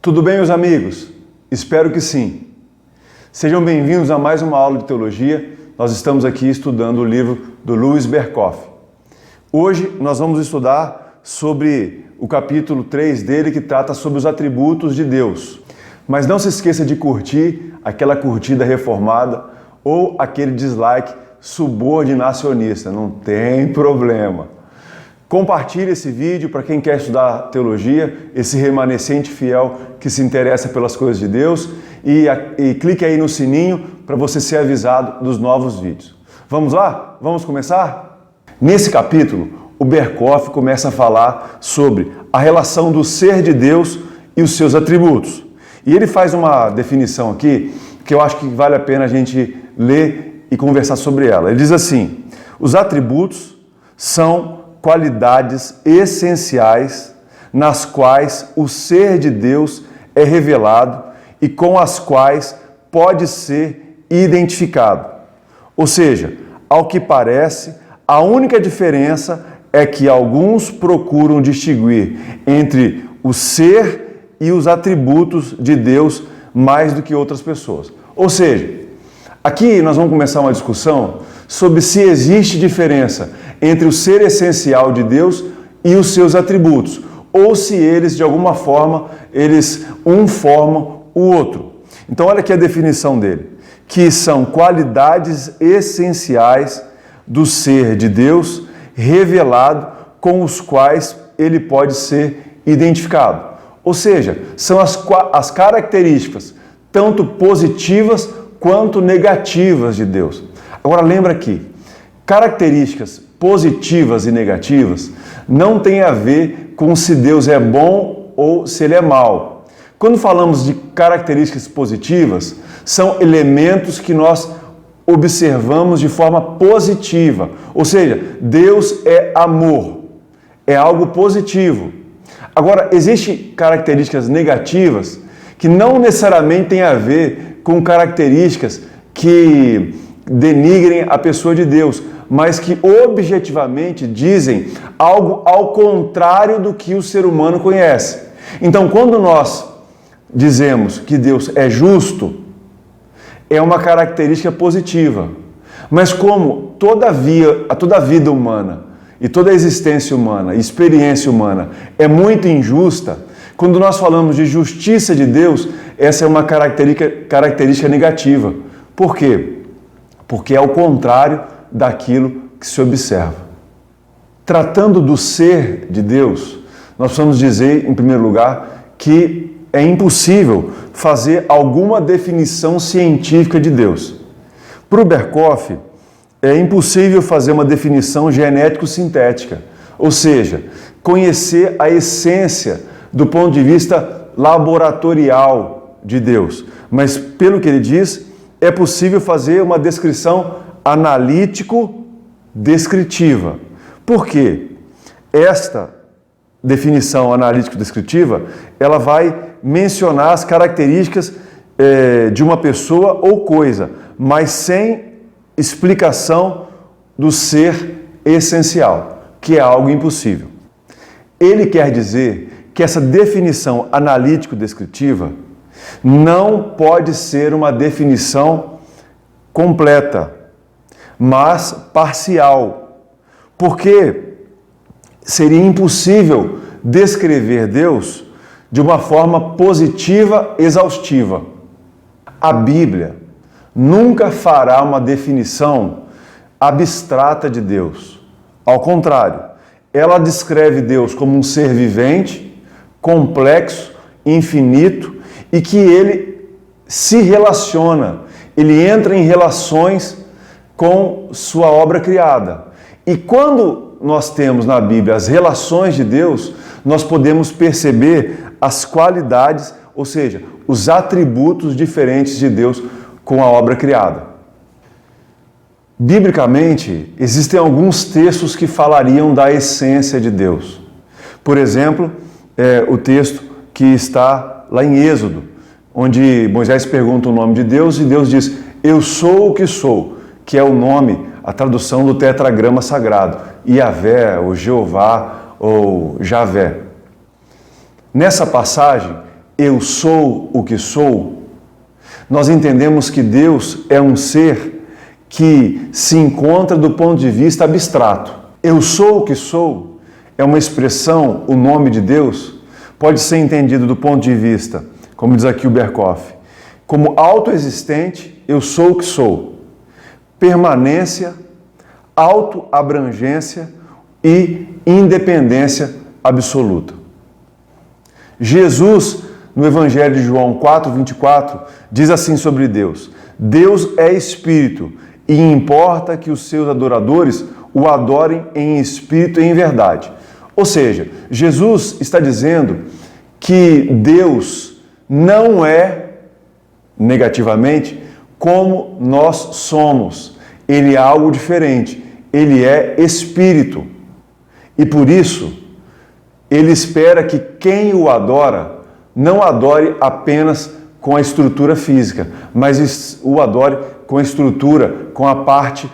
Tudo bem, meus amigos? Espero que sim. Sejam bem-vindos a mais uma aula de teologia. Nós estamos aqui estudando o livro do Louis Berkhof. Hoje nós vamos estudar sobre o capítulo 3 dele, que trata sobre os atributos de Deus. Mas não se esqueça de curtir aquela curtida reformada ou aquele dislike subordinacionista, não tem problema. Compartilhe esse vídeo para quem quer estudar teologia, esse remanescente fiel que se interessa pelas coisas de Deus e clique aí no sininho para você ser avisado dos novos vídeos. Vamos lá? Vamos começar? Nesse capítulo, o Berkhof começa a falar sobre a relação do ser de Deus e os seus atributos. E ele faz uma definição aqui que eu acho que vale a pena a gente ler e conversar sobre ela. Ele diz assim: os atributos são qualidades essenciais nas quais o ser de Deus é revelado e com as quais pode ser identificado. Ou seja, ao que parece, a única diferença é que alguns procuram distinguir entre o ser e os atributos de Deus mais do que outras pessoas. Ou seja, aqui nós vamos começar uma discussão sobre se existe diferença entre o ser essencial de Deus e os seus atributos, ou se eles, de alguma forma, um formam o outro. Então, olha aqui a definição dele, que são qualidades essenciais do ser de Deus revelado com os quais ele pode ser identificado. Ou seja, são as características, tanto positivas quanto negativas de Deus. Agora lembra aqui, características positivas e negativas não tem a ver com se Deus é bom ou se ele é mau. Quando falamos de características positivas, são elementos que nós observamos de forma positiva. Ou seja, Deus é amor, é algo positivo. Agora, existem características negativas que não necessariamente têm a ver com características que denigrem a pessoa de Deus, mas que objetivamente dizem algo ao contrário do que o ser humano conhece. Então, quando nós dizemos que Deus é justo, é uma característica positiva. Mas como toda a vida humana e toda a existência humana, experiência humana é muito injusta, quando nós falamos de justiça de Deus, essa é uma característica negativa. Por quê? Porque é o contrário daquilo que se observa. Tratando do ser de Deus, nós precisamos dizer, em primeiro lugar, que é impossível fazer alguma definição científica de Deus. Para o Berkhof, é impossível fazer uma definição genético-sintética, ou seja, conhecer a essência do ponto de vista laboratorial de Deus. Mas, pelo que ele diz, é possível fazer uma descrição analítico-descritiva. Por quê? Esta definição analítico-descritiva, ela vai mencionar as características de uma pessoa ou coisa, mas sem explicação do ser essencial, que é algo impossível. Ele quer dizer que essa definição analítico-descritiva não pode ser uma definição completa, mas parcial, porque seria impossível descrever Deus de uma forma positiva, exaustiva. A Bíblia nunca fará uma definição abstrata de Deus. Ao contrário, ela descreve Deus como um ser vivente, complexo, infinito, e que ele se relaciona, ele entra em relações com sua obra criada. E quando nós temos na Bíblia as relações de Deus, nós podemos perceber as qualidades, ou seja, os atributos diferentes de Deus com a obra criada. Biblicamente, existem alguns textos que falariam da essência de Deus. Por exemplo, o texto que está lá em Êxodo, onde Moisés pergunta o nome de Deus e Deus diz: eu sou o que sou, que é o nome, a tradução do tetragrama sagrado, Yahvé, ou Jeová, ou Javé. Nessa passagem, eu sou o que sou, nós entendemos que Deus é um ser que se encontra do ponto de vista abstrato. Eu sou o que sou é uma expressão, o nome de Deus pode ser entendido do ponto de vista, como diz aqui o Berkoff, como autoexistente, eu sou o que sou, permanência, autoabrangência e independência absoluta. Jesus, no Evangelho de João 4:24, diz assim sobre Deus: Deus é espírito e importa que os seus adoradores o adorem em espírito e em verdade. Ou seja, Jesus está dizendo que Deus não é, negativamente, como nós somos. Ele é algo diferente. Ele é espírito. E por isso, ele espera que quem o adora não adore apenas com a estrutura física, mas o adore com a estrutura, com a parte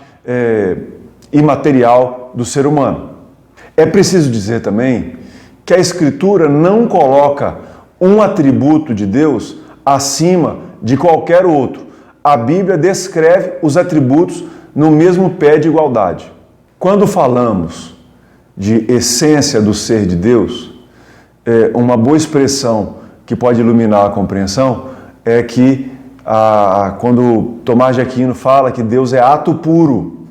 imaterial do ser humano. É preciso dizer também que a Escritura não coloca um atributo de Deus acima de qualquer outro. A Bíblia descreve os atributos no mesmo pé de igualdade. Quando falamos de essência do ser de Deus, uma boa expressão que pode iluminar a compreensão é que quando Tomás de Aquino fala que Deus é ato puro,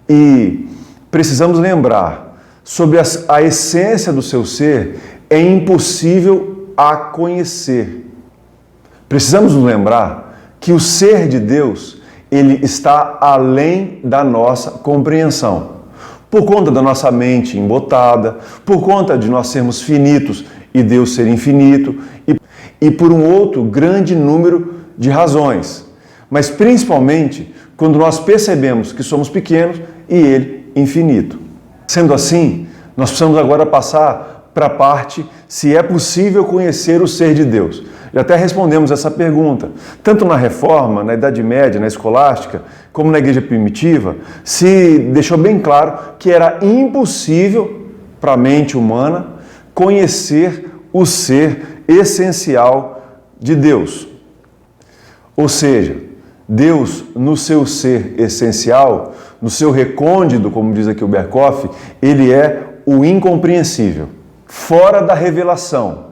e precisamos lembrar sobre a essência do seu ser, é impossível a conhecer. Precisamos nos lembrar que o ser de Deus, ele está além da nossa compreensão. Por conta da nossa mente embotada, por conta de nós sermos finitos e Deus ser infinito, e por um outro grande número de razões. Mas principalmente quando nós percebemos que somos pequenos e Ele infinito. Sendo assim, nós precisamos agora passar para a parte se é possível conhecer o ser de Deus. Já até respondemos essa pergunta. Tanto na Reforma, na Idade Média, na Escolástica, como na Igreja Primitiva, se deixou bem claro que era impossível para a mente humana conhecer o ser essencial de Deus. Ou seja, Deus, no seu ser essencial, no seu recôndito, como diz aqui o Berkoff, ele é o incompreensível, fora da revelação,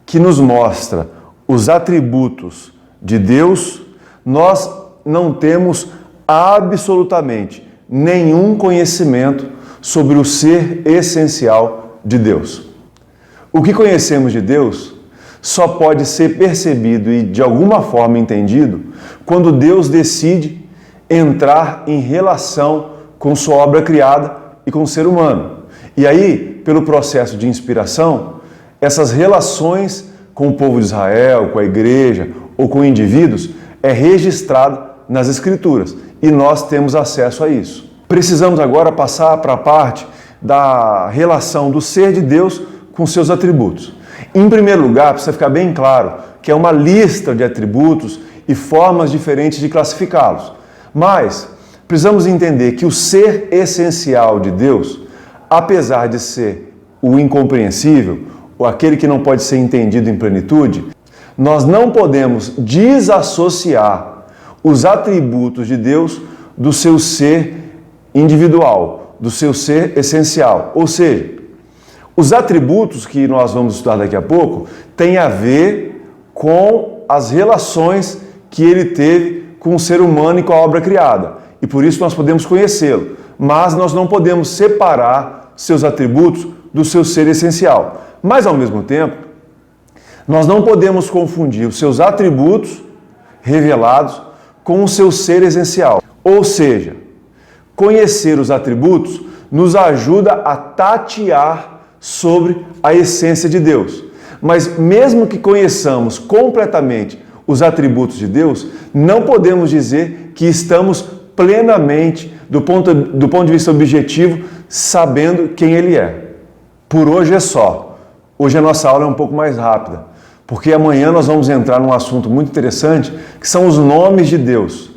que nos mostra os atributos de Deus. Nós não temos absolutamente nenhum conhecimento sobre o ser essencial de Deus. O que conhecemos de Deus só pode ser percebido e de alguma forma entendido quando Deus decide entrar em relação com sua obra criada e com o ser humano. E aí, pelo processo de inspiração, essas relações com o povo de Israel, com a igreja ou com indivíduos é registrado nas Escrituras e nós temos acesso a isso. Precisamos agora passar para a parte da relação do ser de Deus com seus atributos. Em primeiro lugar, precisa ficar bem claro que é uma lista de atributos e formas diferentes de classificá-los. Mas precisamos entender que o ser essencial de Deus, apesar de ser o incompreensível, ou aquele que não pode ser entendido em plenitude, nós não podemos desassociar os atributos de Deus do seu ser individual, do seu ser essencial. Ou seja, os atributos que nós vamos estudar daqui a pouco têm a ver com as relações que ele teve com o ser humano e com a obra criada. E por isso nós podemos conhecê-lo. Mas nós não podemos separar seus atributos do seu ser essencial. Mas, ao mesmo tempo, nós não podemos confundir os seus atributos revelados com o seu ser essencial. Ou seja, conhecer os atributos nos ajuda a tatear sobre a essência de Deus. Mas mesmo que conheçamos completamente os atributos de Deus, não podemos dizer que estamos plenamente, do ponto de vista objetivo, sabendo quem Ele é. Por hoje é só. Hoje a nossa aula é um pouco mais rápida, porque amanhã nós vamos entrar num assunto muito interessante, que são os nomes de Deus.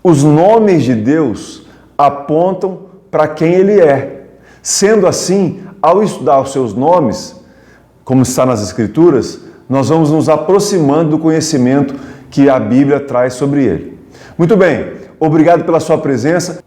Os nomes de Deus apontam para quem Ele é. Sendo assim, ao estudar os seus nomes, como está nas Escrituras, nós vamos nos aproximando do conhecimento que a Bíblia traz sobre ele. Muito bem, obrigado pela sua presença.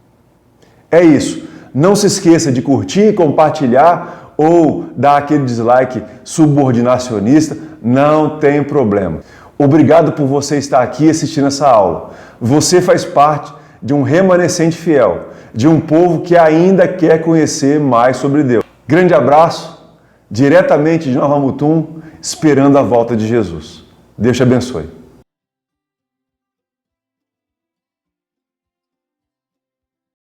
É isso. Não se esqueça de curtir, compartilhar ou dar aquele dislike subordinacionista. Não tem problema. Obrigado por você estar aqui assistindo essa aula. Você faz parte de um remanescente fiel, de um povo que ainda quer conhecer mais sobre Deus. Grande abraço, diretamente de Nova Mutum, esperando a volta de Jesus. Deus te abençoe.